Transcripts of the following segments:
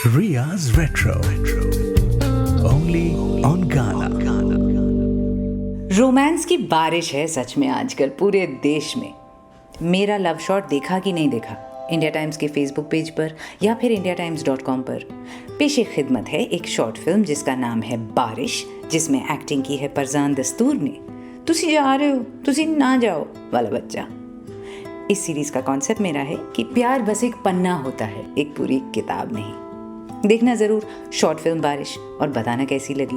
Ria's Retro. Only on Ghana. Romance की बारिश है सच में आजकल पूरे देश में। मेरा लव शॉट देखा कि नहीं देखा, इंडिया टाइम्स के फेसबुक पेज पर या फिर indiatimes.com पर पेशे खिदमत है एक शॉर्ट फिल्म जिसका नाम है बारिश, जिसमें एक्टिंग की है परजान दस्तूर ने। तुसी जा रहे हो, तुसी ना जाओ वाला बच्चा। इस सीरीज का कॉन्सेप्ट मेरा है कि प्यार बस एक पन्ना होता है, एक पूरी किताब नहीं। देखना ज़रूर शॉर्ट फिल्म बारिश और बताना कैसी लगी।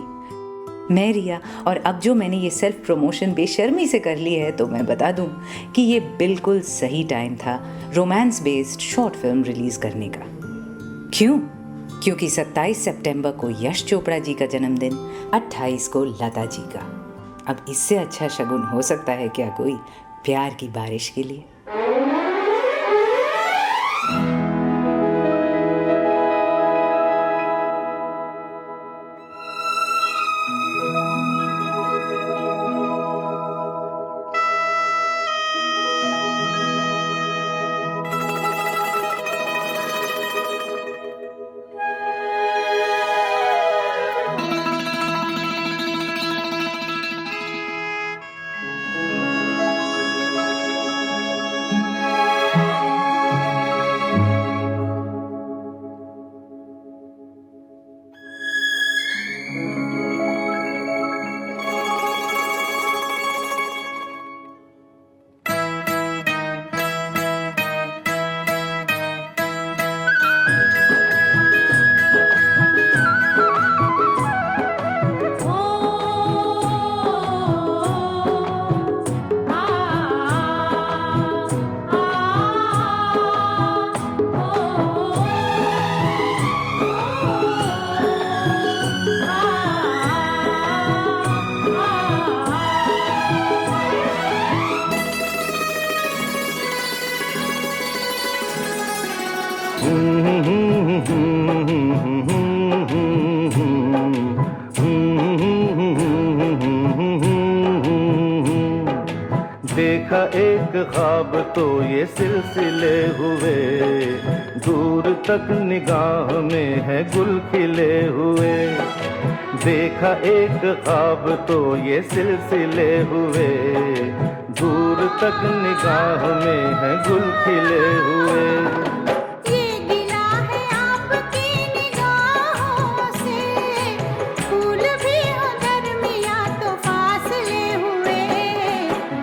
मैं रिया, और अब जो मैंने ये सेल्फ प्रमोशन बेशर्मी से कर ली है तो मैं बता दूं कि ये बिल्कुल सही टाइम था romance based short film release करने का। क्यों? क्योंकि 27 सितंबर को यश चोपड़ा जी का जन्मदिन, 28 को लता जी का। अब इससे अच्छा शगुन हो सकता है क्या कोई प्यार की बारिश के लिए। देखा एक ख्वाब तो ये सिलसिले हुए, दूर तक निगाह में है गुल खिले हुए। देखा एक ख्वाब तो ये सिलसिले हुए, दूर तक निगाह में है गुल खिले हुए।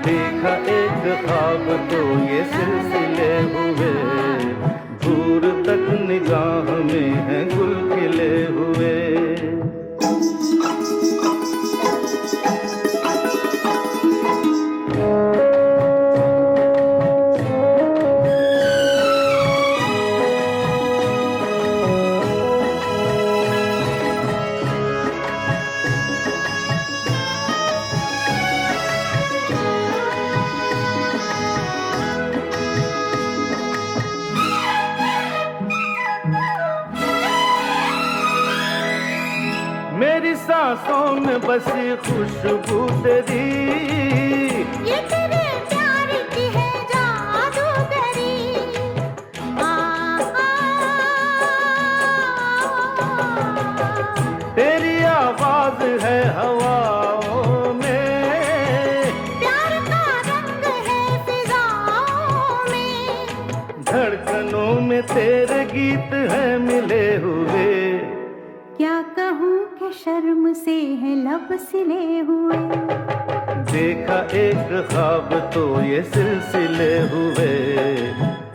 देखा एक ख्वाब तो ये सिलसिले हुए, दूर तक निगाह में है गुल खिले हुए। मेरी सांसों में बसी खुशबू तेरी, ये तेरे प्यार की है जादूगरी। तेरी आवाज है हवाओं में, प्यार का रंग है फिजाओं में, धड़कनों में तेरे गीत हैं मिले हुए। क्या कहूँ कि शर्म से है लब सिले हुए। देखा एक ख्वाब तो ये सिलसिले हुए,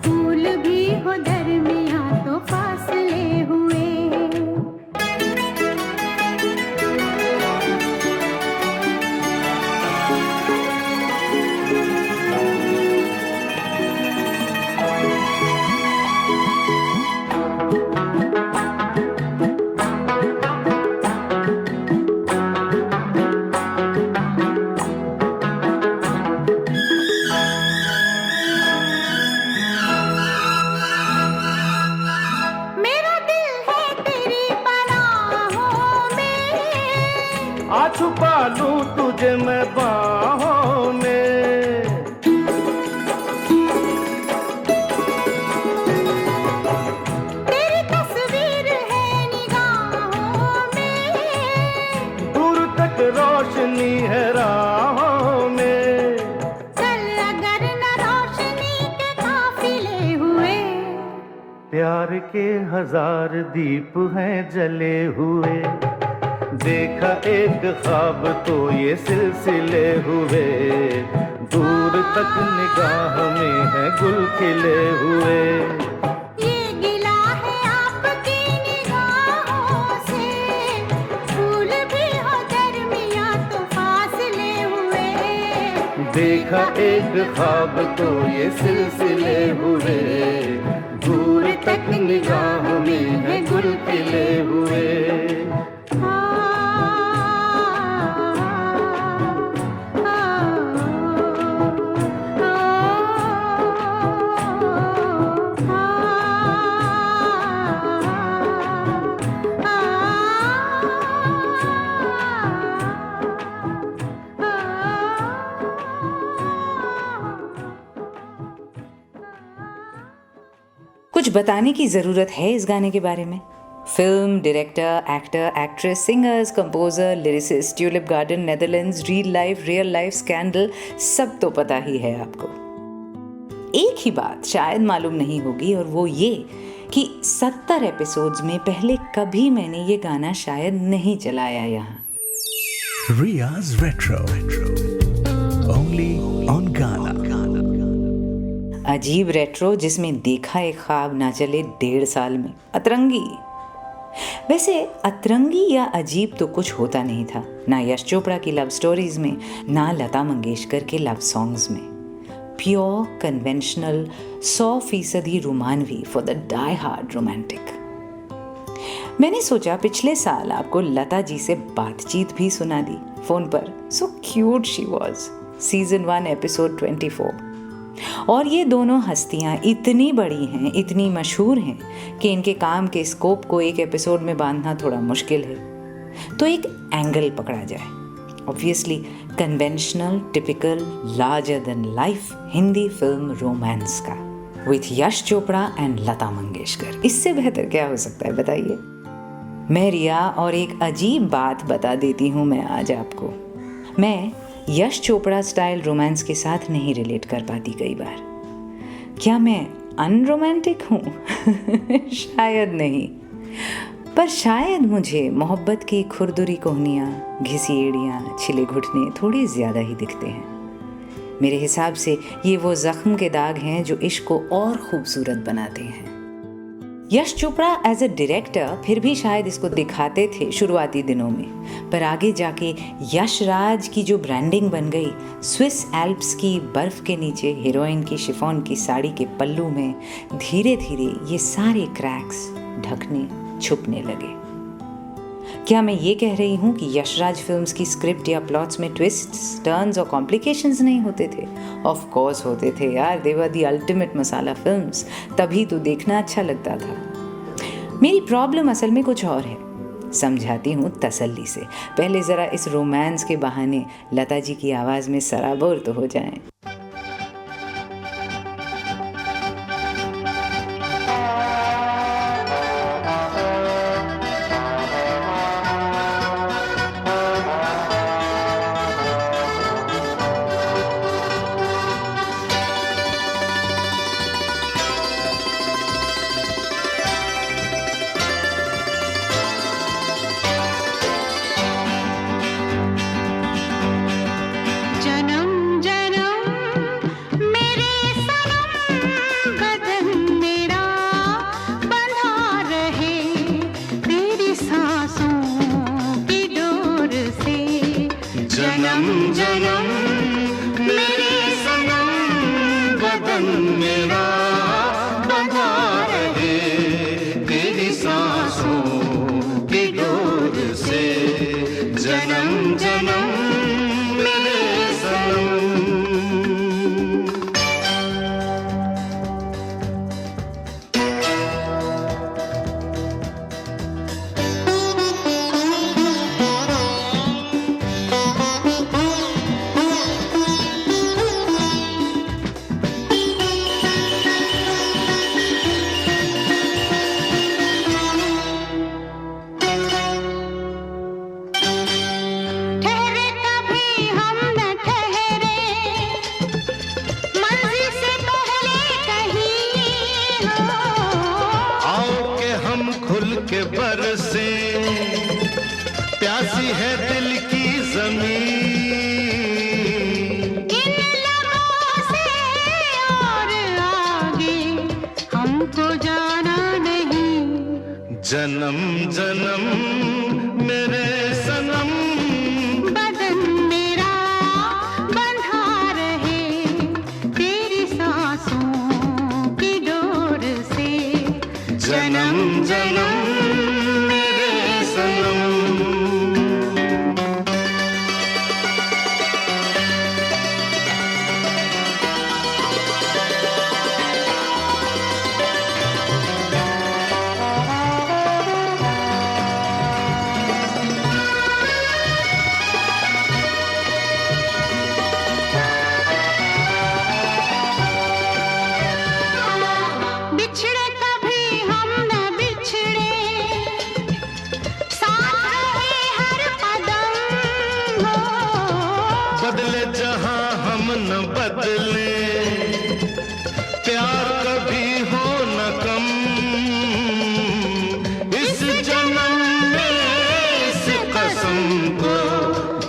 फूल भी हो दरमियाँ तो फासले हुए। आ छुपा लूं तुझे मैं बाहों में, तेरी तस्वीर है प्यार के हजार दीप हैं जले हुए, देखा एक ख्वाब तो ये सिलसिले हुए, दूर तक निगाह में है गुल खिले हुए। ये गिला है आपकी निगाहों से, फूल भी हो दरमियां तो फासले हुए, देखा एक ख्वाब तो ये सिलसिले हुए, दूर तक निगाह में है गुल खिले हुए। कुछ बताने की ज़रूरत है इस गाने के बारे में। Film, director, actor, actress, singers, composer, lyricist, tulip garden, Netherlands, real life scandal, सब तो पता ही है आपको। एक ही बात शायद मालूम नहीं होगी और वो ये कि 70 एपिसोड्स में पहले कभी मैंने ये गाना शायद नहीं चलाया यहाँ। Ria's Retro. Only on Ghana. अजीब रेट्रो जिसमें देखा एक ख्वाब ना चले 1.5 साल में। अतरंगी। वैसे अतरंगी या अजीब तो कुछ होता नहीं था, ना यश चोपड़ा की लव स्टोरीज में, ना लता मंगेशकर के लव सॉन्ग्स में। प्योर कन्वेंशनल 100% रोमानवी for the die hard romantic. मैंने सोचा पिछले साल आपको लता जी से बातचीत भी सुना दी फोन पर। So cute she was. Season 1 episode 24। और ये दोनों हस्तियां इतनी बड़ी हैं, इतनी मशहूर हैं कि इनके काम के स्कोप को एक एपिसोड में बांधना थोड़ा मुश्किल है। तो एक एंगल पकड़ा जाए। Obviously conventional, typical, larger than life Hindi film romance का, विथ यश चोपड़ा एंड लता मंगेशकर। इससे बेहतर क्या हो सकता है बताइए। मैं रिया और एक अजीब बात बता देती हूँ मैं आज आपको। मैं यश चोपड़ा स्टाइल रोमांस के साथ नहीं रिलेट कर पाती कई बार। क्या मैं अनरोमांटिक हूँ? शायद नहीं, पर शायद मुझे मोहब्बत की खुरदुरी कोहनियाँ, घिसी एड़ियाँ, छिले घुटने थोड़े ज़्यादा ही दिखते हैं। मेरे हिसाब से ये वो जख्म के दाग हैं जो इश्क को और खूबसूरत बनाते हैं। Yash Chopra as a director फिर भी शायद इसको दिखाते थे शुरुआती दिनों में, पर आगे जाके यश राज की जो ब्रांडिंग बन गई, स्विस एल्प्स की बर्फ के नीचे हीरोइन की शिफॉन की साड़ी के पल्लू में धीरे धीरे ये सारे क्रैक्स ढकने छुपने लगे। क्या मैं ये कह रही हूँ कि यशराज फिल्म्स की स्क्रिप्ट या प्लॉट्स में ट्विस्ट्स, टर्न्स और कॉम्प्लिकेशंस नहीं होते थे? ऑफ कोर्स होते थे यार, they were the ultimate masala films, तभी तो देखना अच्छा लगता था। मेरी प्रॉब्लम असल में कुछ और है, समझाती हूँ तसल्ली से। पहले ज़रा इस रोमांस के बहाने लता जी की आवाज़ में सराबोर तो हो जाएं। जन्म जन्म के बरसे, प्यासी है दिल की जमीन। इन लबों से और आगे हमको जाना नहीं। जन्म जन्म मेरे सनम, बदन मेरा बंधा रहे तेरी सांसों की डोर से। जन्म जन्म मेरे सनम। बिछड़े कभी हम न बिछड़े, साथ रहे हर कदम हो। बदले जहां हम न बदले, प्यार कभी हो न कम। इस जन्म में इस कसम को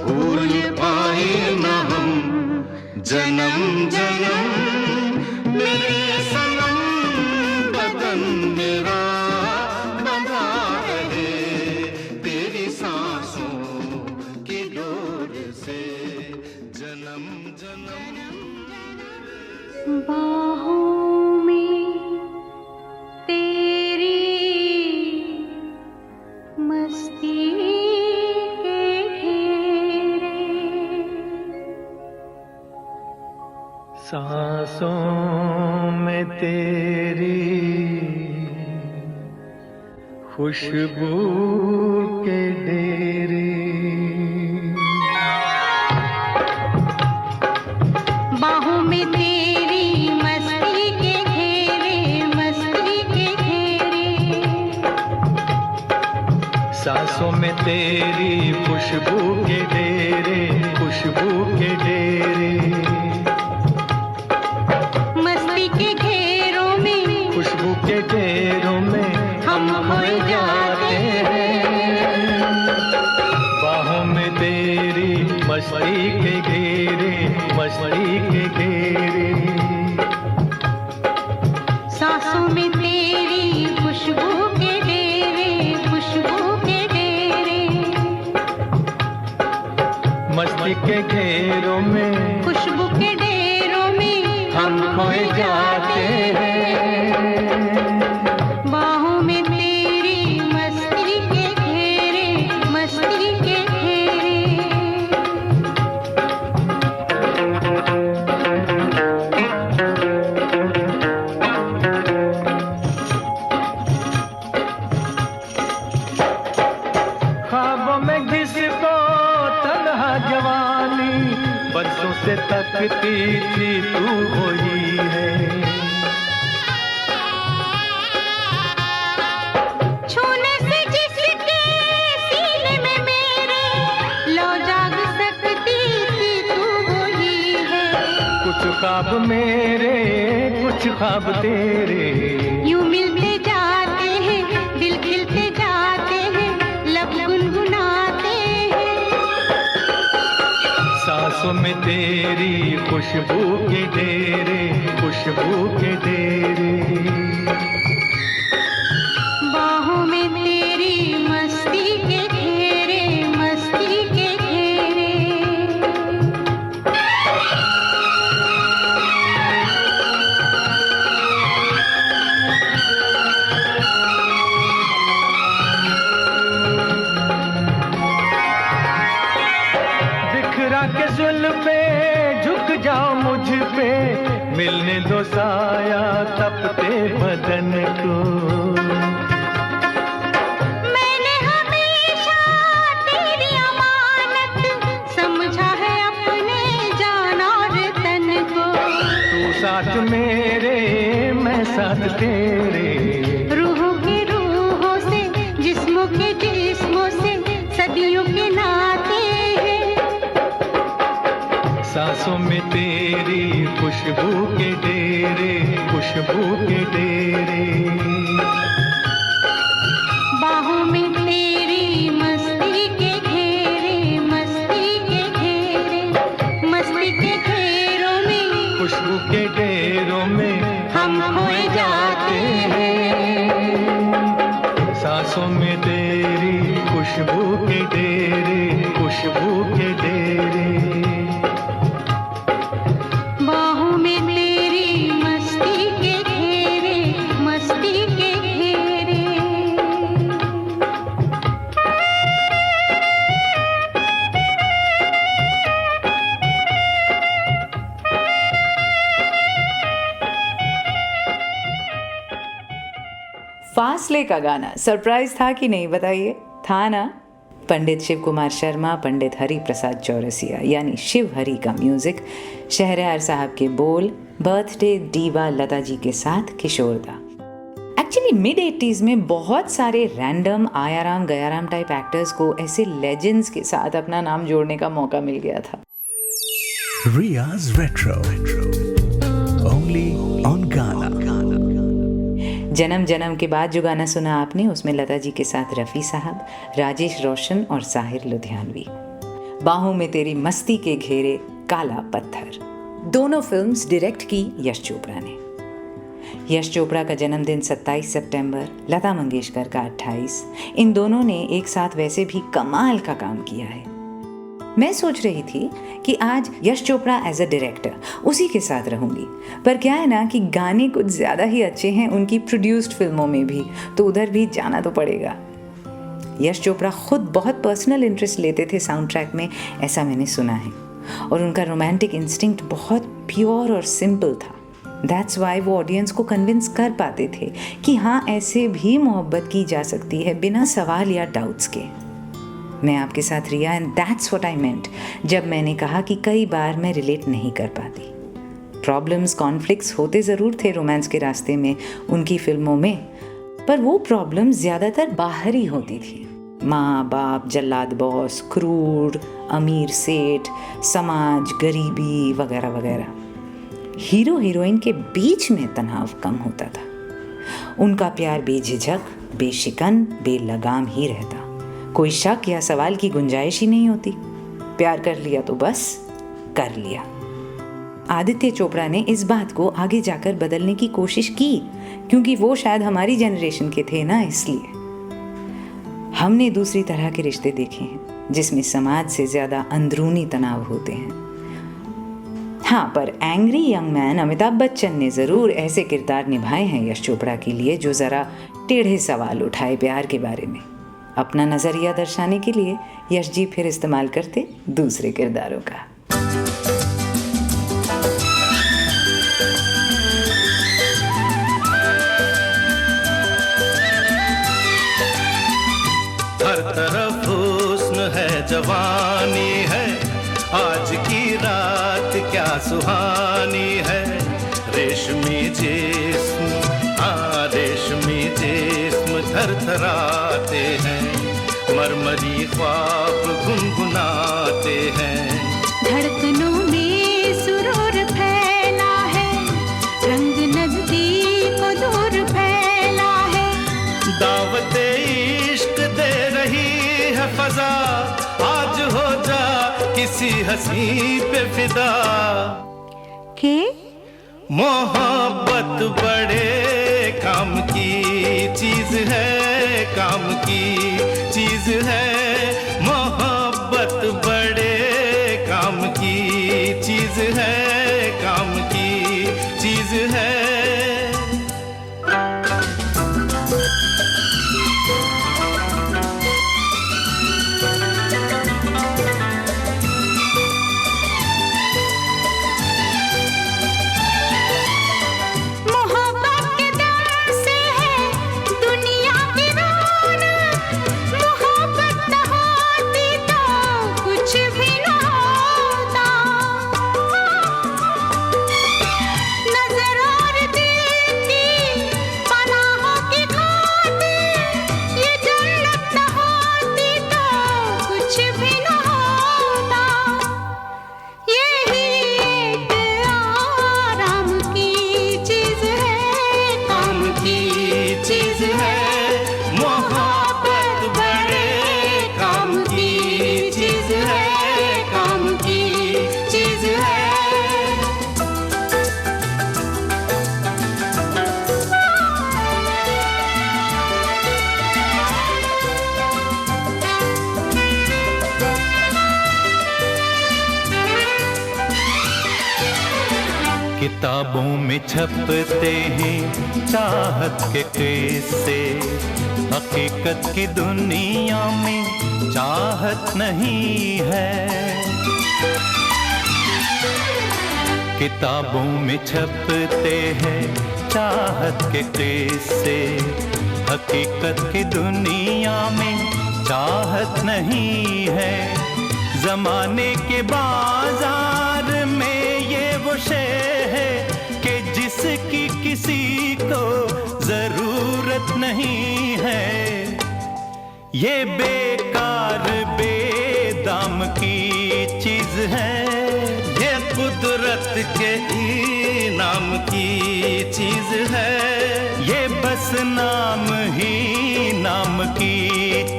भूल पाए न हम। जन्म जन्म मेरे सनम, बदन मेरा बंधा रहे तेरी सांसों की डोर से। जन्म जन्म बाहों में तेरी मस्ती के घेरे, सांसों में तेरी खुशबू के डेरे। बाहों में तेरी मस्ती के घेरे, मस्ती के घेरे। सांसों में तेरी खुशबू के डेरे, खुशबू के डेरे। मस्ती के घेरों में, खुशबू के घेरों में हम खोए जाते हैं। बाहों में तेरी मस्ती के घेरे, मस्ती के घेरे। सांसों में तेरी खुशबू के डेरे, खुशबू के डेरे। मस्ती के घेरों में खुशबू के डेरों में हम खोए जाते हैं। बाहों में तेरी मस्ती के घेरे, मस्ती के घेरे। ख्वाबों में जिसको तन्हा जवानी बरसों से तकती थी तू वही है। छूने से जिसके सीने में मेरे लो जाग सकती थी तू वही है। कुछ ख्वाब मेरे, कुछ ख्वाब तेरे, यूं मिलते जाते हैं, दिल खिलते जाते हैं, लब गुनगुनाते हैं। सांसों में तेरी खुशबू के डेरे, खुशबू के डेरे। बाहों में तेरी मस्ती के घेरे, मस्ती के घेरे। बिखरा के जुल्फे झुक जाओ मुझ पे, मिलने दो साया तपते बदन को। मैंने हमेशा तेरी अमानत समझा है अपने जान और तन को। तू साथ मेरे, मैं साथ तेरे। रूहों के रूहों से, जिस्मों के जिस्मों से सदियों के नाते हैं। सांसों में तेरी खुशबू के डेरे, खुशबू के डेरे। सांसों में तेरी खुशबू के डेरे, खुशबू के डेरे। बाहों में तेरी मस्ती के घेरे, मस्ती के घेरे। फासले का गाना सरप्राइज था कि नहीं, बताइए? था ना। पंडित शिव कुमार शर्मा, पंडित हरि प्रसाद चौरसिया यानी शिव हरि का म्यूजिक, शहरयार साहब के बोल, बर्थडे डीवा लता जी के साथ किशोरदा। एक्चुअली मिड 80s में बहुत सारे random Aaya Ram Gaya Ram type actors को ऐसे लेजेंड्स के साथ अपना नाम जोड़ने का मौका मिल गया था। Ria's Retro. Only on Ghana. जन्म जन्म के बाद जो गाना सुना आपने, उसमें लता जी के साथ रफ़ी साहब, राजेश रोशन और साहिर लुधियानवी। बाहों में तेरी मस्ती के घेरे, काला पत्थर, दोनों फिल्म्स डायरेक्ट की यश चोपड़ा ने। यश चोपड़ा का जन्मदिन 27 सितंबर, लता मंगेशकर का 28। इन दोनों ने एक साथ वैसे भी कमाल का काम किया है। मैं सोच रही थी कि आज Yash Chopra as a director उसी के साथ रहूंगी, पर क्या है ना कि गाने कुछ ज़्यादा ही अच्छे हैं उनकी प्रोड्यूस्ड फिल्मों में भी, तो उधर भी जाना तो पड़ेगा। यश चोपड़ा खुद बहुत पर्सनल इंटरेस्ट लेते थे साउंड ट्रैक में, ऐसा मैंने सुना है, और उनका रोमांटिक इंस्टिंक्ट बहुत प्योर और सिंपल था। दैट्स वाई वो ऑडियंस को कन्विंस कर पाते थे कि हाँ, ऐसे भी मोहब्बत की जा सकती है बिना सवाल या डाउट्स के। मैं आपके साथ रिया, एंड दैट्स व्हाट आई मेंट जब मैंने कहा कि कई बार मैं रिलेट नहीं कर पाती। प्रॉब्लम्स, कॉन्फ्लिक्ट्स होते ज़रूर थे रोमांस के रास्ते में उनकी फिल्मों में, पर वो प्रॉब्लम्स ज़्यादातर बाहरी होती थी। माँ बाप, जल्लाद बॉस, क्रूर, अमीर सेठ, समाज, गरीबी वगैरह वगैरह। हीरो हीरोइन के बीच में तनाव कम होता था। उनका प्यार बेझिझक, बेशिकन, बेलगाम ही रहता। कोई शक या सवाल की गुंजाइश ही नहीं होती। प्यार कर लिया तो बस कर लिया। आदित्य चोपड़ा ने इस बात को आगे जाकर बदलने की कोशिश की, क्योंकि वो शायद हमारी जनरेशन के थे ना, इसलिए। हमने दूसरी तरह के रिश्ते देखे हैं जिसमें समाज से ज़्यादा अंदरूनी तनाव होते हैं। हाँ, पर angry young man Amitabh Bachchan ने ज़रूर ऐसे किरदार निभाए हैं यश चोपड़ा के लिए जो ज़रा टेढ़े सवाल उठाए प्यार के बारे में। अपना नज़रिया दर्शाने के लिए यश जी फिर इस्तेमाल करते दूसरे किरदारों का। हर तरफ हुस्न है, जवानी है, आज की रात क्या सुहानी है। रेशमी जिस्म, हाँ रेशमी जिस्म थरथराते हैं, मरमरी ख्वाब गुनगुनाते हैं। धड़कनों में सुरूर फैला है, रंग नजदीक दूर फैला है। दावत इश्क दे रही है फजा, आज हो जा किसी हंसी पे फिदा। के मोहब्बत बड़े काम की चीज है, काम की चीज है। मोहब्बत बड़े काम की चीज है, काम की चीज है। किताबों में छपते हैं चाहत के किस्से, हकीकत की दुनिया में चाहत नहीं है। किताबों में छपते हैं चाहत के किस्से, हकीकत की दुनिया में चाहत नहीं है। जमाने के बाजार में ये वो शे है कि जिसकी किसी को जरूरत नहीं है। ये बेकार बेदाम की चीज है, ये कुदरत के इनाम की चीज है। ये बस नाम ही नाम की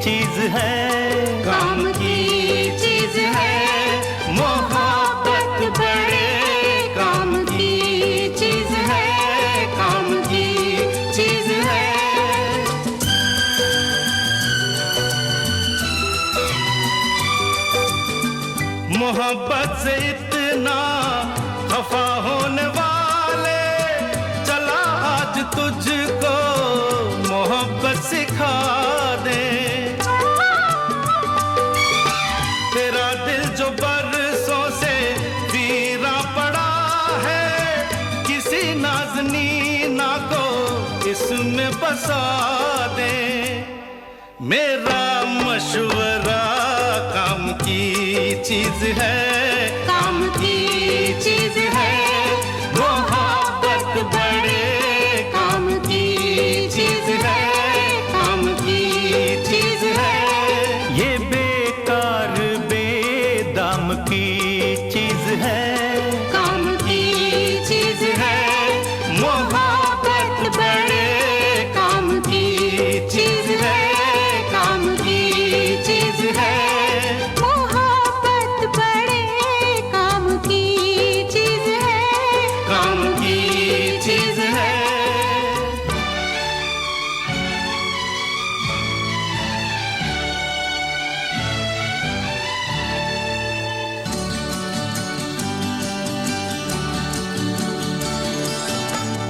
चीज है। काम की चीज है मोहब्बत, बड़े काम की चीज है, काम की चीज है। मोहब्बत से इतना खफा होने वाले, चला आज तुझको मोहब्बत सिखा दे। तेरा दिल जो बरसों से वीरा पड़ा है, किसी नाज़नीना को इसमें बसा दे। मेरा मशवरा काम की चीज है, काम की चीज है। मोहब्बत बड़े काम की चीज है, काम की चीज है। ये बेकार बेदाम की चीज है, काम की चीज है। मोहब्बत बड़े काम की चीज है, काम की चीज है। मोहब्बत बड़े काम की चीज है, काम की चीज है।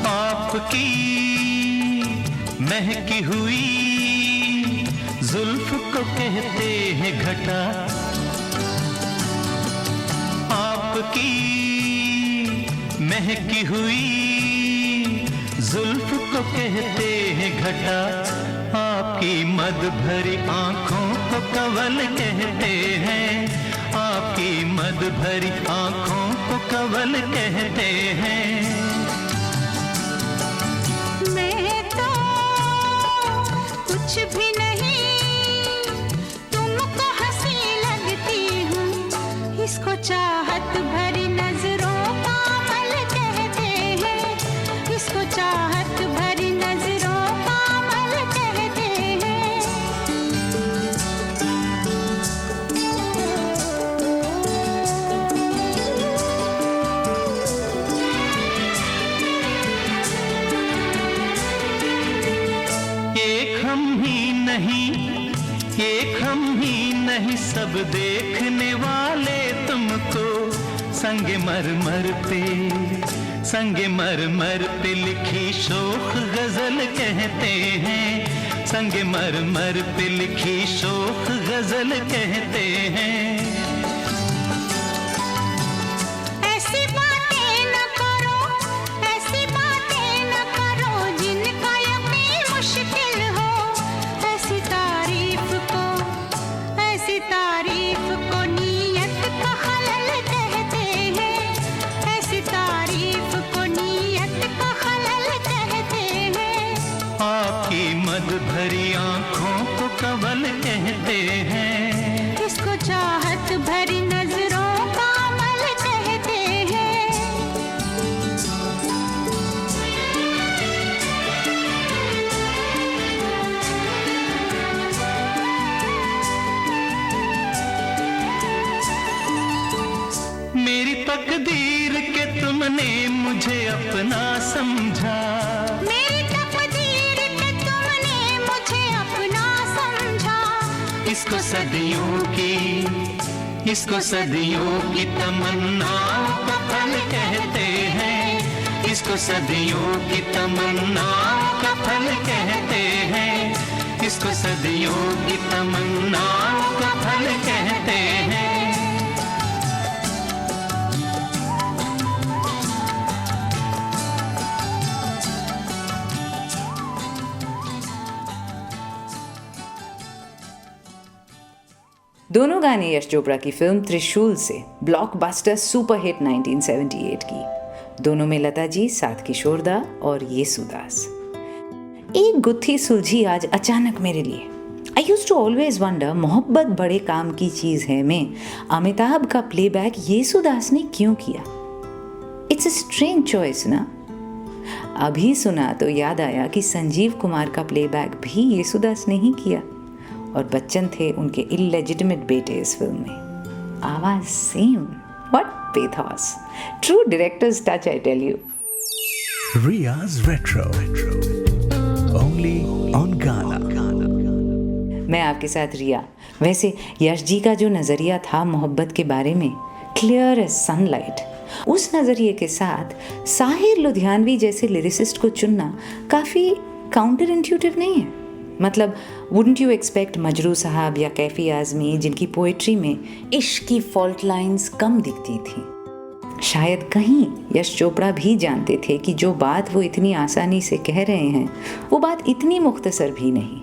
आपकी महकी हुई जुल्फ को कहते हैं घटा। आपकी महकी हुई जुल्फ को कहते हैं घटा। आपकी मद भरी आंखों को कंवल कहते हैं, आपकी मद भरी आंखों को कंवल कहते हैं। मैं तो कुछ भी नहीं, तुमको हंसी लगती हूँ। इसको चाहत भरी नजरों का अमल कहते हैं, इसको चाहत भरी नजरों का अमल कहते हैं। एक हम ही नहीं, एक हम ही नहीं, सब देखने वाले तुमको संगे मरमर पे, संगे मरमर पे लिखी शोख गजल कहते हैं, संगे मरमर पे लिखी शोख गजल कहते हैं। ऐसी बातें न करो, ऐसी बातें न करो जिनका यकीन मुश्किल हो। ऐसी तारीफ को नीयत का खलल कहते हैं, ऐसी तारीफ को नीयत का खलल कहते हैं। आपकी मद भरी आंखों को कंवल कहते हैं, इसको चाहत भरी नजरों का अमल कहते हैं। मेरी तकदीर के तुमने मुझे अपना समझा। मेरी तकदीर के तुमने मुझे अपना समझा। इसको सदियों की, इसको सदियों की तमन्नाओं का फल कहते हैं, इसको सदियों की तमन्नाओं का फल कहते हैं, इसको सदियों की तमन्नाओं का फल कहते हैं। दोनों गाने यश चोपड़ा की फिल्म त्रिशूल से ब्लॉकबस्टर सुपरहिट 1978 की। दोनों में लता जी, साथ किशोर दा और येसुदास। एक गुत्थी सुलझी आज अचानक मेरे लिए। I used to always wonder, मोहब्बत बड़े काम की चीज है में अमिताभ का प्लेबैक येसुदास ने क्यों किया? इट्स अ स्ट्रेंज चॉइस ना। अभी सुना तो याद आया कि संजीव कुमार का प्लेबैक भी येसुदास ने ही किया और बच्चन थे उनके इलेजिटिमेट बेटे इस फिल्म में। आवाज same. What pathos, true director's touch, I tell you. Ria's Retro. Only on Ghana. मैं आपके साथ रिया। वैसे यश जी का जो नज़रिया था मोहब्बत के बारे में, क्लियर एज सनलाइट, उस नज़रिए के साथ साहिर लुधियानवी जैसे लिरिसिस्ट को चुनना काफ़ी काउंटर इंट्यूटिव नहीं है। मतलब वुडंट यू एक्सपेक्ट मजरू साहब या कैफी आज़मी, जिनकी पोइट्री में इश्क की फॉल्ट लाइंस कम दिखती थी। शायद कहीं यश चोपड़ा भी जानते थे कि जो बात वो इतनी आसानी से कह रहे हैं वो बात इतनी मुख्तसर भी नहीं।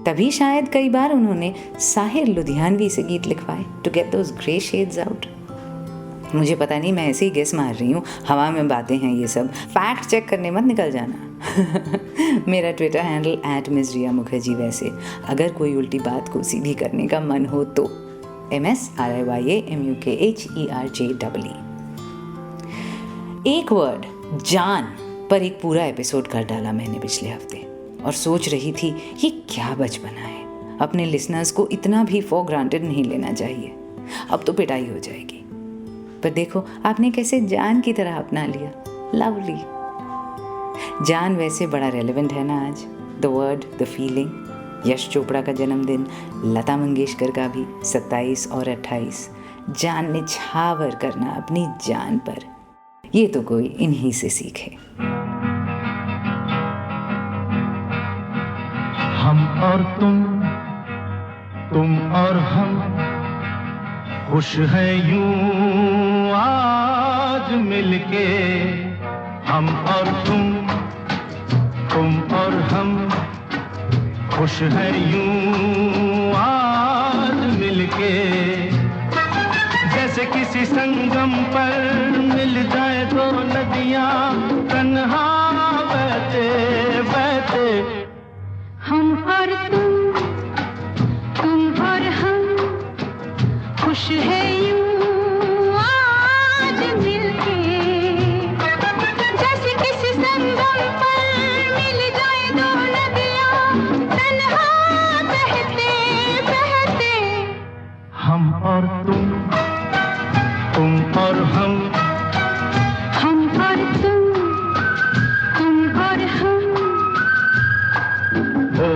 तभी शायद कई बार उन्होंने साहिर लुधियानवी से गीत लिखवाए to get those grey shades out. मुझे पता नहीं, मैं ऐसे ही गेस मार रही हूँ, हवा में बातें हैं ये सब, फैक्ट चेक करने मत निकल जाना। मेरा Twitter handle @miss Riya Mukherjee. वैसे अगर कोई उल्टी बात को सीधी करने का मन हो तो MSRIYAMUKHERJEE। एक वर्ड जान पर एक पूरा एपिसोड कर डाला मैंने पिछले हफ्ते और सोच रही थी ये क्या बचपना है, अपने लिसनर्स को इतना भी फॉर ग्रांटेड नहीं लेना चाहिए, अब तो पिटाई हो जाएगी। पर देखो आपने कैसे जान की तरह अपना लिया। लवली। जान वैसे बड़ा रेलेवेंट है ना आज। The word, the feeling. Yash Chopra का जन्मदिन, लता मंगेशकर का भी 27 और 28। जान ने छावर करना अपनी जान पर, ये तो कोई इन्हीं से सीखे। हम और तुम और हम, खुश है यूं आज मिलके। हम और तुम और हम, खुश है यूं आज मिलके। जैसे किसी संगम पर मिल जाए दो नदियां तन्हा बहते बहते। हम और तुम और हम, खुश है यूं आज मिलके। जैसे किसी संगम पर मिल जाए दो नदियां तन्हा बहते बहते। हम और तुम और हम, हम और तुम और हम। हो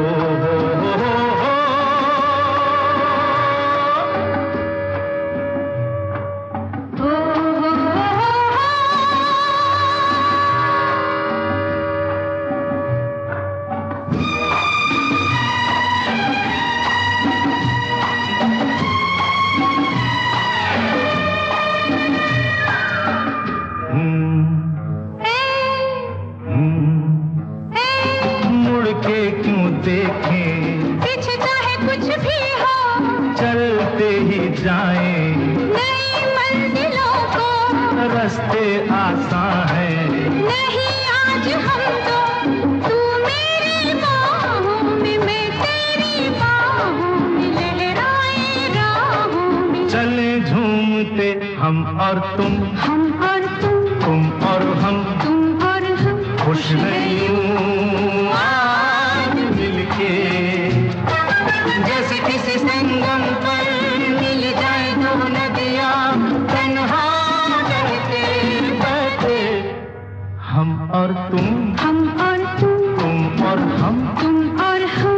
मुड़ के क्यों देखें, पीछे चाहे कुछ भी हो, चलते ही जाएं। नई मंजिलों को रास्ते आसान हैं, नहीं आज हम तो, तू मेरी बाहों में, मैं तेरी बाहों में, लहराए राहों में। चले झूमते हम और तुम और तुम और हम, और हम, खुश है यूं आज मिलके। जैसे किसी संगम पर मिल जाए दो नदियां तन्हा बहते बहते। हम और तुम और तुम और हम, और हम।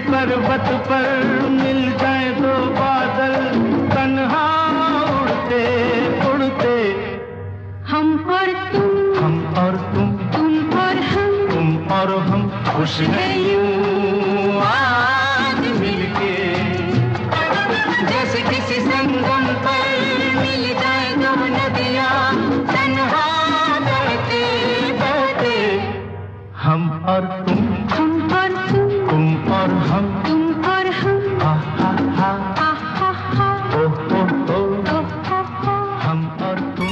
पर्वत पर मिल जाए दो बादल, तन्हा उड़ते उड़ते हम और तुम तुम और हम खुश हैं यूं आज मिलके। जैसे किसी संगम पर मिल जाए दो नदियां, तन्हा बहते बहते हम और तुम और हम हा हा हा ओ हम और तुम।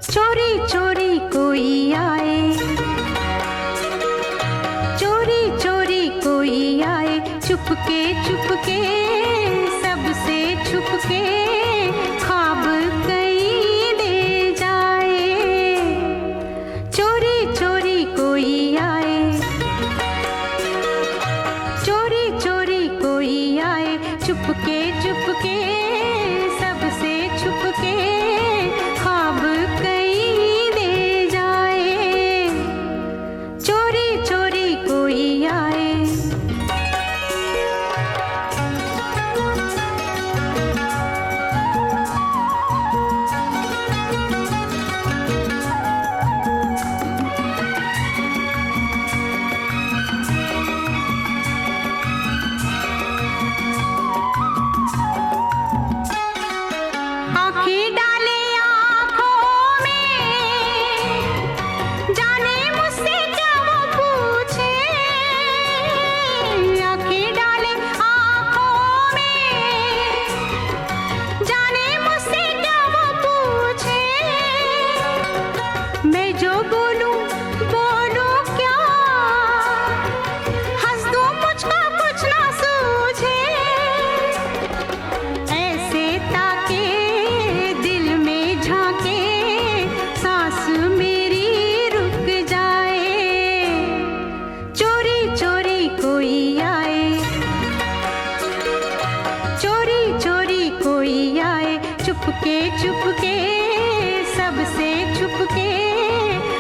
चोरी चोरी कोई आए, चोरी चोरी कोई आए, चुपके चुपके सबसे छुपके ख्वाब कहीं दे जाए। चोरी चोरी कोई आए, चोरी चोरी कोई आए, चुपके चुपके सबसे छुपके ख्वाब कहीं दे जाए। चोरी चोरी कोई आए। आँखें डाले आँखों में, जाने मुझसे क्या वो पूछे। आँखें डाले आँखों में, जाने मुझसे क्या वो पूछे। मैं जो बोलूं बोलूं क्या, हंस दूं मुझको कुछ ना सूझे। ऐसे ताके दिल में झांके, सांस मेरी रुक जाए। चोरी चोरी कोई आए, चोरी चोरी कोई आए, चुपके चुपके सबसे छुपके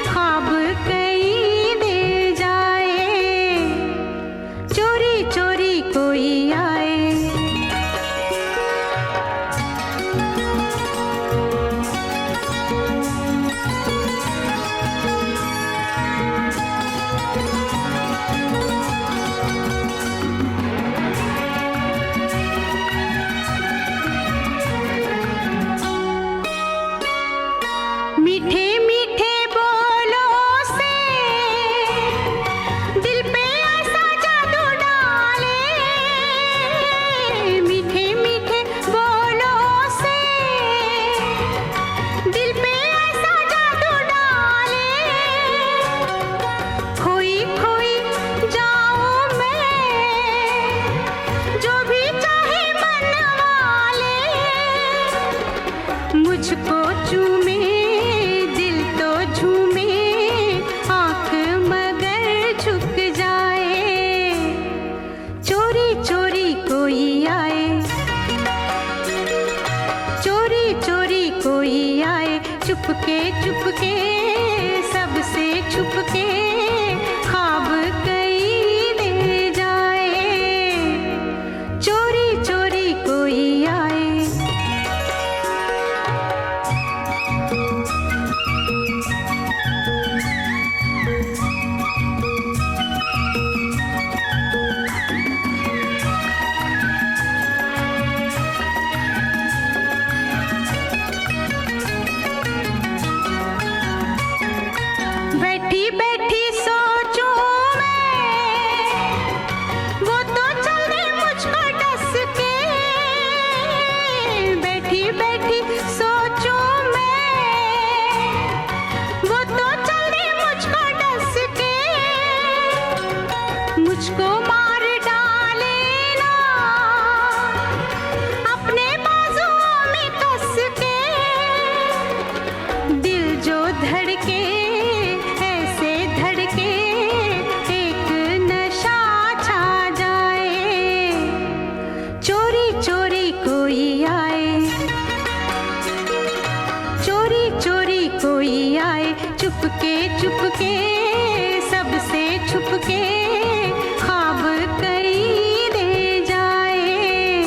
ख्वाब कहीं दे जाए। चोरी चोरी कोई आए। मीठे मीठे बोलों से दिल पे ऐसा जादू डाले। मीठे मीठे बोलों से दिल पे ऐसा जादू डाले। खोई खोई जाऊं मैं, जो भी चाहे मन वाले। मुझको चूमे दिल तो झूमे, आँख मगर झुक जाए। चोरी चोरी कोई आए, चोरी चोरी कोई आए, चुपके चुपके सबसे छुपके ख्वाब कहीं दे जाए। चोरी चोरी कोई आए। के ख्वाब कई दे जाए,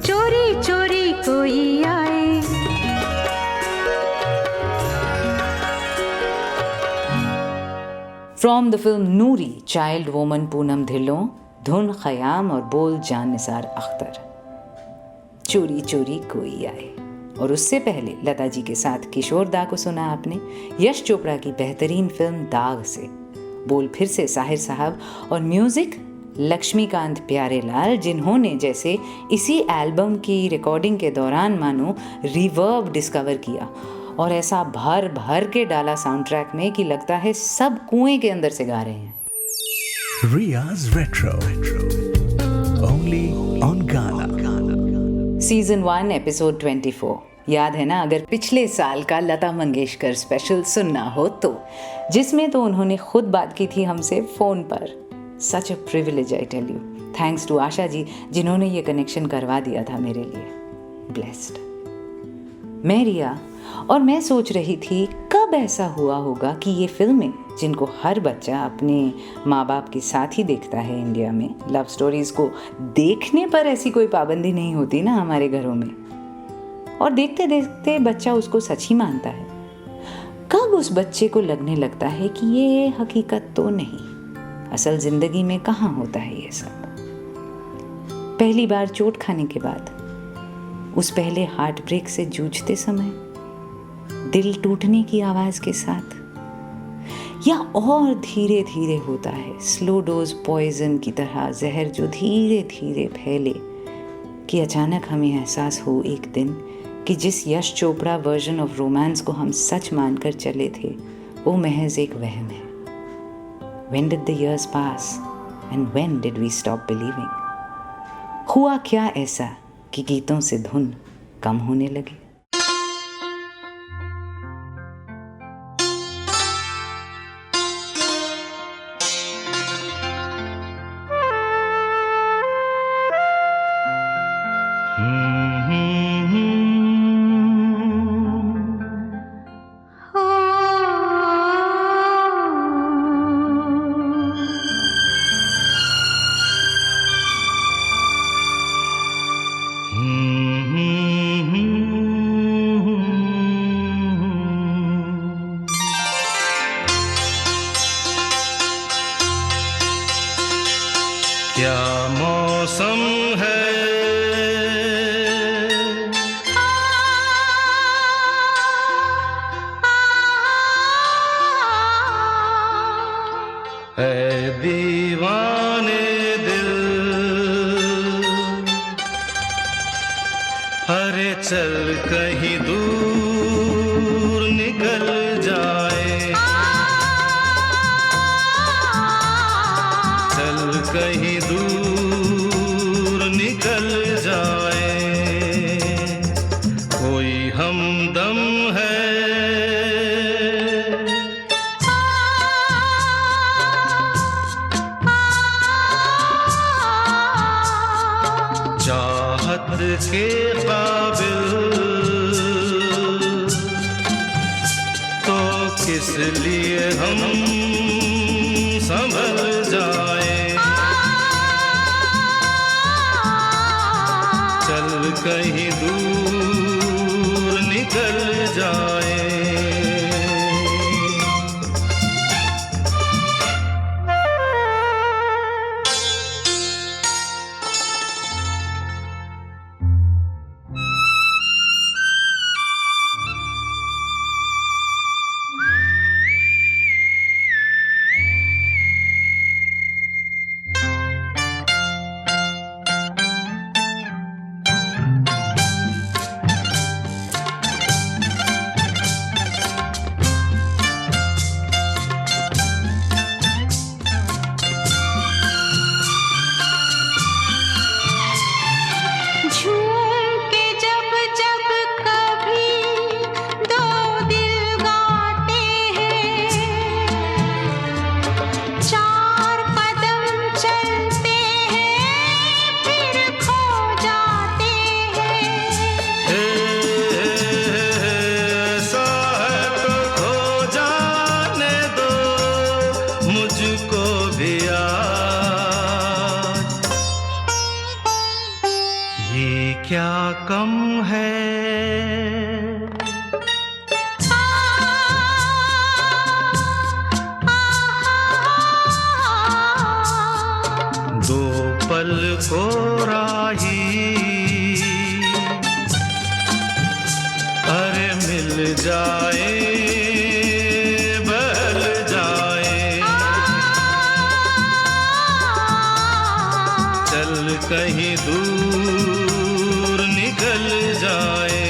चोरी चोरी कोई आए। From the film Noorie, child woman Poonam Dhillon, धुन खयाम और बोल जान निसार अख्तर। चोरी चोरी कोई आए। और उससे पहले लता जी के साथ किशोर दा को सुना आपने यश चोपड़ा की बेहतरीन फिल्म दाग से। बोल फिर से साहिर साहब और म्यूजिक लक्ष्मीकांत प्यारेलाल, जिन्होंने जैसे इसी एल्बम की रिकॉर्डिंग के दौरान मानो रिवर्ब डिस्कवर किया और ऐसा भर भर के डाला साउंड ट्रैक में कि लगता है सब कुएं के अंदर से गा रहे हैं। Ria's Retro. Only on Ghana. Season 1 episode 24। याद है ना, अगर पिछले साल का लता मंगेशकर स्पेशल सुनना हो तो, जिसमें तो उन्होंने खुद बात की थी हमसे फ़ोन पर। Such a privilege I tell you. Thanks to Asha ji जिन्होंने ये कनेक्शन करवा दिया था मेरे लिए। ब्लेस्ड। मैं रिया और मैं सोच रही थी कब ऐसा हुआ होगा कि ये फिल्में जिनको हर बच्चा अपने माँ बाप के साथ ही देखता है इंडिया में, लव स्टोरीज़ को देखने पर ऐसी कोई पाबंदी नहीं होती ना हमारे घरों में, और देखते देखते बच्चा उसको सच ही मानता है। कब उस बच्चे को लगने लगता है कि ये हकीकत तो नहीं, असल ज़िंदगी में कहाँ होता है ये सब। पहली बार चोट खाने के बाद, उस पहले हार्ट ब्रेक से जूझते समय, दिल टूटने की आवाज़ के साथ, या और धीरे धीरे होता है स्लो डोज पॉइजन की तरह जहर जो धीरे धीरे फैले कि अचानक हमें एहसास हो एक दिन कि जिस Yash Chopra version of romance को हम सच मानकर चले थे वो महज एक वहम है। When did the years pass and when did we stop believing? हुआ क्या ऐसा कि गीतों से धुन कम होने लगी? क्या मौसम है, ऐ दीवाने दिल, अरे चल कहीं दूर निकल जाए, चल कहीं दूर निकल जाए, कोई हमदम है, चाहत के काबिल तो किस लिए हम संभल जाए, चल कहीं दूर निकल जाए। क्या कम है। दो पल को राही अरे मिल जाए बल जाए, चल कहीं दूर निकल जाए।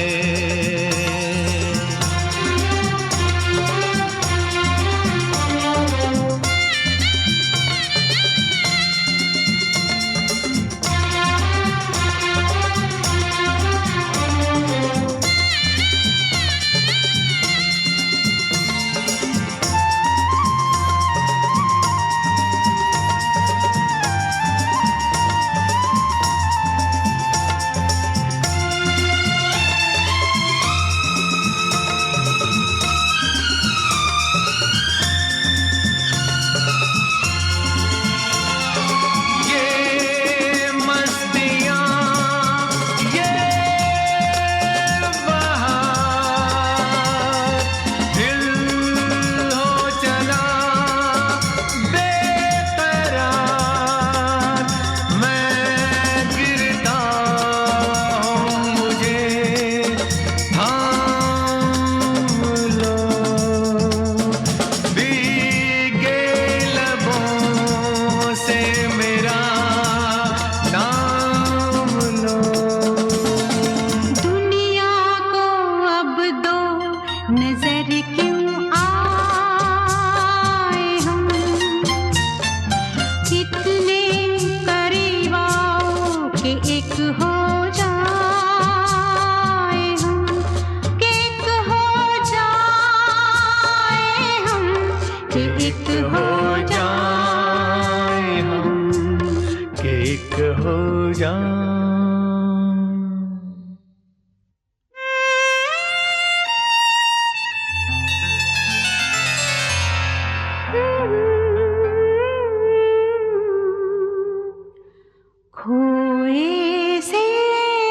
खोए से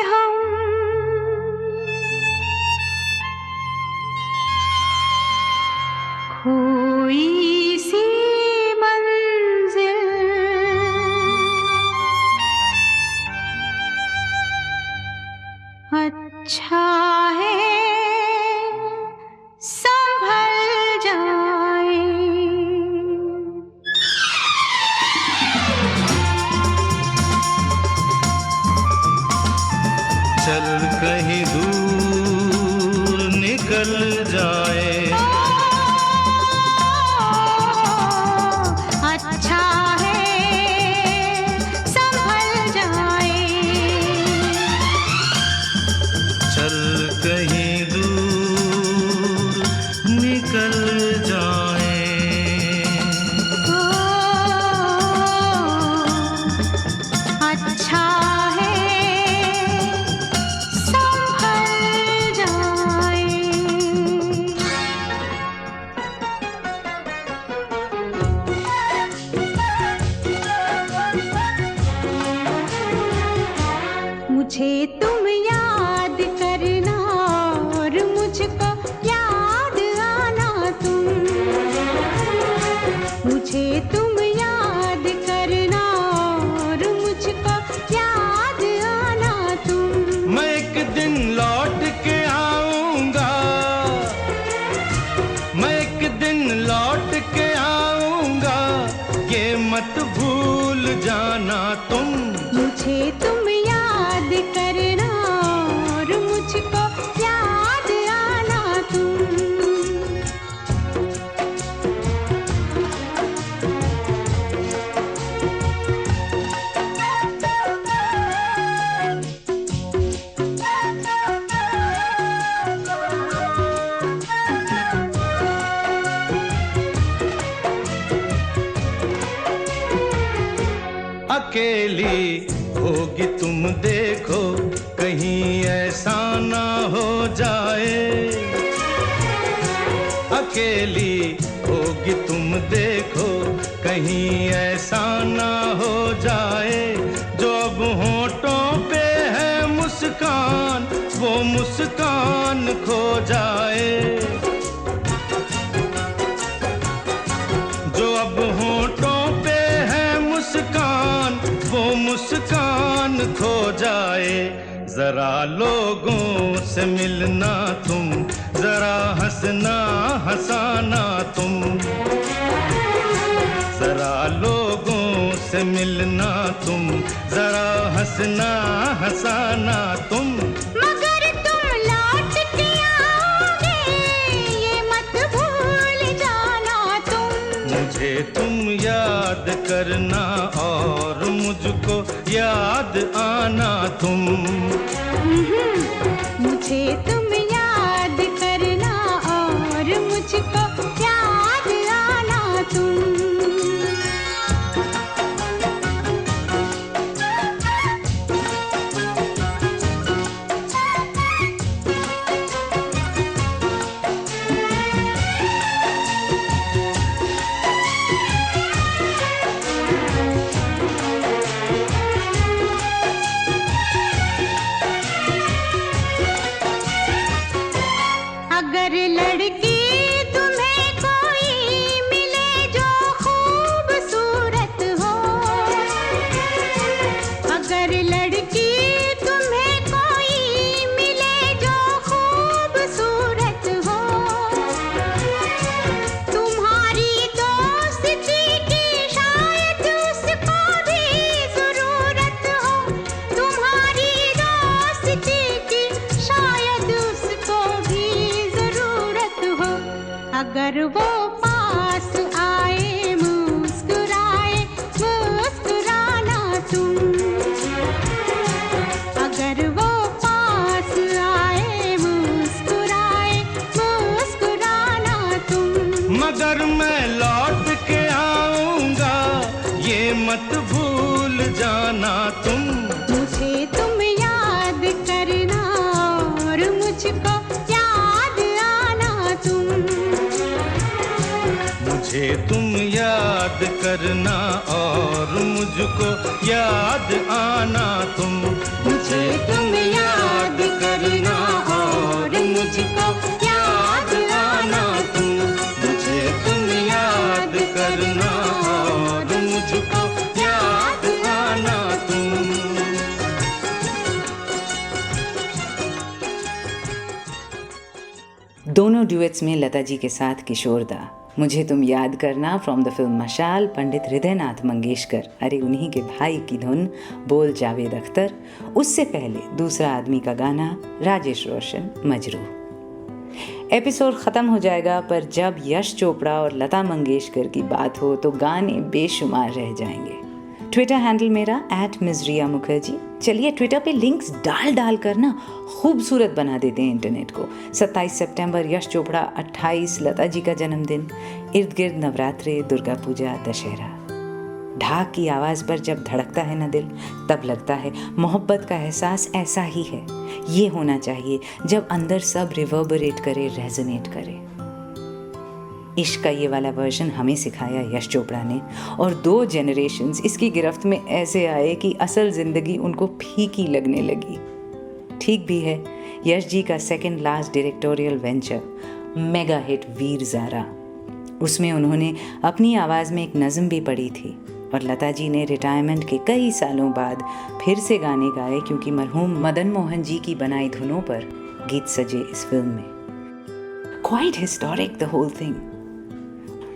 हम खोई सी मंजिल, अच्छा है संभल जाए। चल कहीं दूर निकल जाए। अच्छा है संभल जाए। चल कहीं दूर निकल जाए। अच्छा है संभल जाए। मुझे तुम याद करना और मुझको याद आना तुम। मुझे तुम याद करना और मुझको याद आना तुम। मैं एक दिन लौट के आऊंगा, मैं एक दिन लौट के आऊंगा, ये मत भूल जाना तुम। मुझे तुम याद करना और मुझको याद आना तुम। अकेली होगी तुम देखो, कहीं ऐसा ना हो जाए। अकेली होगी तुम देखो, कहीं ऐसा ना हो जाए। जो अब होठों पे है मुस्कान, आए, जरा लोगों से मिलना तुम, जरा हंसना हंसाना तुम, जरा लोगों से मिलना तुम, जरा हंसना हंसाना तुम। मगर तुम लौट के आओगे, ये मत भूल जाना तुम। मुझे तुम याद करना और मुझको याद आना तुम। मुझे तुम याद करना और मुझको याद आना तुम। अगर लड़की तुम्हें कोई मिले जो खूबसूरत हो, अगर लड़की तुम्हें कोई मिले जो खूबसूरत हो, तुम्हारी दोस्ती की शायद उसको भी जरूरत हो, तुम्हारी दोस्ती की शायद उसको भी जरूरत हो। अगर वो पास आए मुस्कुराए मुस्कुराना तुम, अगर वो पास आए मुस्कुराए मुस्कुराना तुम। मगर मैं लौट के आऊंगा, ये मत भूल जाना तुम। मुझे तुम याद करना और मुझको याद आना तुम। मुझे तुम याद करना और मुझको याद आना तुम। मुझे तुम याद करना और मुझको याद आना तुम। मुझे तुम याद करना और मुझको याद आना तुम। दोनों ड्यूएट्स में लता जी के साथ किशोर दा। मुझे तुम याद करना फ्रॉम द फिल्म मशाल, पंडित हृदयनाथ मंगेशकर, अरे उन्हीं के भाई की धुन, बोल जावेद अख्तर। उससे पहले दूसरा आदमी का गाना, राजेश रोशन, मजरूह। एपिसोड ख़त्म हो जाएगा, पर जब यश चोपड़ा और लता मंगेशकर की बात हो तो गाने बेशुमार रह जाएंगे। ट्विटर हैंडल मेरा @मिजरिया मुखर्जी। चलिए ट्विटर पे लिंक्स डाल डाल कर ना खूबसूरत बना देते हैं इंटरनेट को। 27 सितंबर यश चोपड़ा, 28 लता जी का जन्मदिन, इर्द गिर्द नवरात्रे, दुर्गा पूजा, दशहरा। ढाक की आवाज़ पर जब धड़कता है ना दिल, तब लगता है मोहब्बत का एहसास ऐसा ही है। ये होना चाहिए जब अंदर सब रिवर्बरेट करे, रेजोनेट करे। इश्क का ये वाला वर्जन हमें सिखाया यश चोपड़ा ने, और 2 जनरेशन्स इसकी गिरफ्त में ऐसे आए कि असल ज़िंदगी उनको फीकी लगने लगी। ठीक भी है, यश जी का second last directorial venture, mega hit Veer Zaara, उसमें उन्होंने अपनी आवाज़ में एक नज़म भी पढ़ी थी, और लता जी ने रिटायरमेंट के कई सालों बाद फिर से गाने गाए, क्योंकि मरहूम मदन मोहन जी की बनाई धुनों पर गीत सजे इस फिल्म में। Quite historic the whole thing.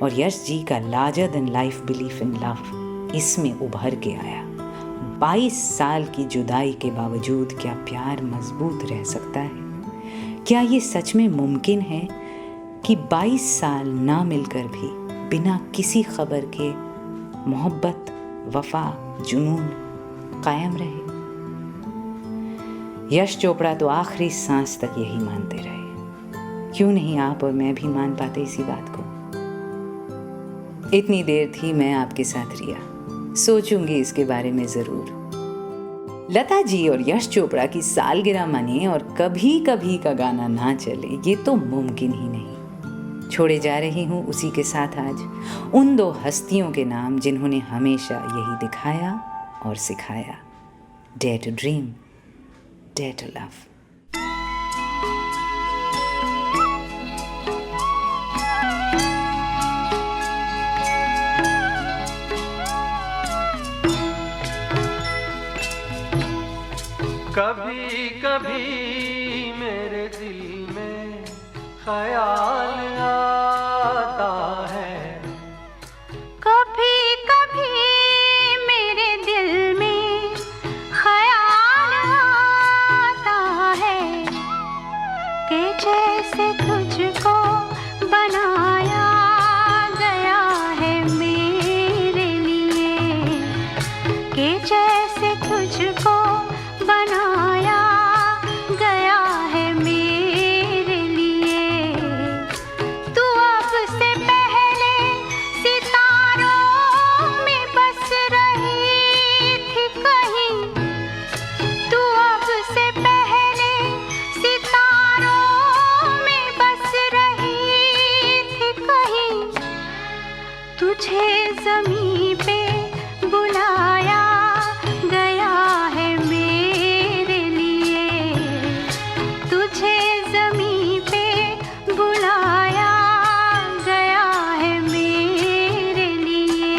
और यश जी का larger than life belief in love इसमें उभर के आया। 22 साल की जुदाई के बावजूद क्या प्यार मजबूत रह सकता है? क्या ये सच में मुमकिन है कि 22 साल ना मिलकर भी बिना किसी खबर के मोहब्बत, वफा, जुनून कायम रहे? यश चोपड़ा तो आखिरी सांस तक यही मानते रहे। क्यों नहीं आप और मैं भी मान पाते इसी बात को? इतनी देर थी मैं आपके साथ रिया, सोचूंगी इसके बारे में ज़रूर। लता जी और यश चोपड़ा की सालगिरह मने और कभी कभी का गाना ना चले, ये तो मुमकिन ही नहीं। छोड़े जा रही हूँ उसी के साथ आज उन 2 हस्तियों के नाम जिन्होंने हमेशा यही दिखाया और सिखाया। Dare to dream, dare to love. कभी कभी मेरे दिल में ख्याल आता है, कभी कभी मेरे दिल में ख्याल आता है कि जैसे तुझको बनाया गया है मेरे लिए, कि जैसे तुझको बनाया गया है मेरे लिए। तू अब से पहले सितारों में बस रही थी कहीं, तू अब से पहले सितारों में बस रही थी कहीं। तुझे ज़मीं पे बुलाया गया है मेरे लिए, तुझे ज़मीं पे बुलाया गया है मेरे लिए।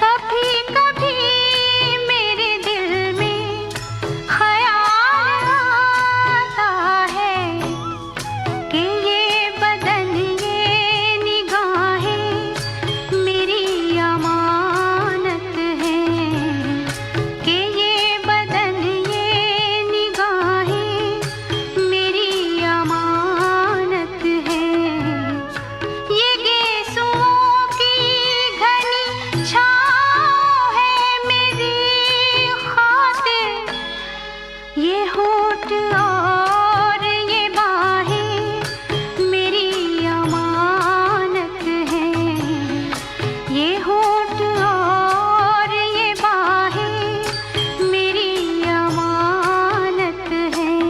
कभी कभी मेरे दिल में ख्याल आता है कि ये बदन ये निगाहें मेरी अमानत हैं, कि ये बदन ये निगाहें मेरी अमानत हैं। ये गेसुओं की घनी छाँव है मेरी खातिर, ये होठ और ये बाहें मेरी अमानत हैं, ये होठ और ये बाहें मेरी अमानत हैं।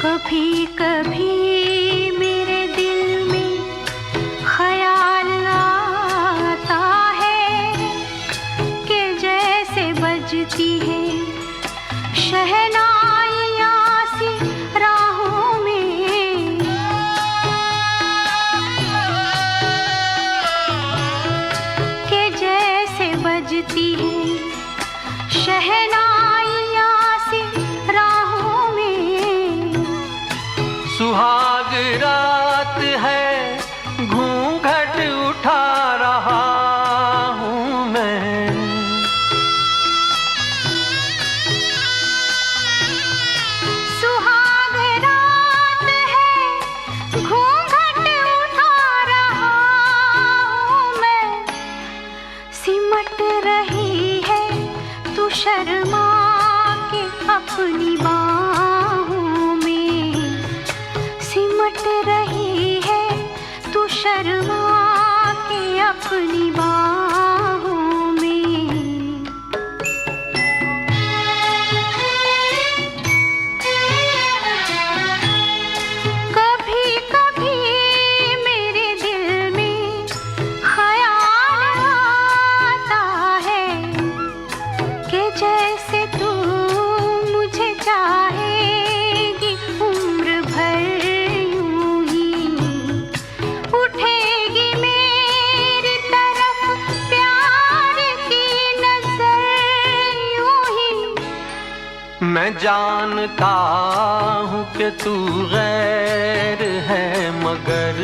कभी कभी मेरे दिल में ख्याल आता है कि जैसे बजती है शहनाइयाँ सी राहों में, कि जैसे बजती है शहनाइयाँ सी राहों में। सुहाग रात है, घूंघट उठा रहा हूँ मैं, सुहाग रात है, घूंघट उठा रहा हूँ मैं। सिमट रही है तू शर्मा के अपनी बाहों में, सिमट रही है तू शर्मा के अपनी बाहों में। कभी कभी मेरे दिल में ख्याल आता है कि जैसे तू मुझे चाहेगी उम्र भर यूं ही, उठेगी मेरी तरफ प्यार की नजर यूं ही। मैं जानता हूँ कि तू गैर है मगर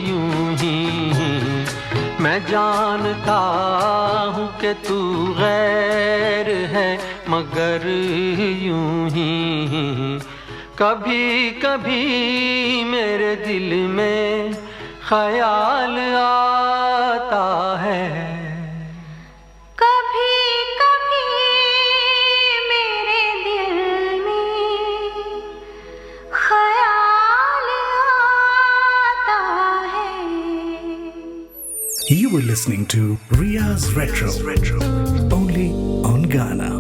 यूं ही, मैं जानता हूँ कि तू गैर है मगर यूं ही। कभी कभी मेरे दिल में ख्याल आता है, कभी कभी मेरे दिल में ख्याल आता है। You were listening to Riya's Retro, only on Ghana.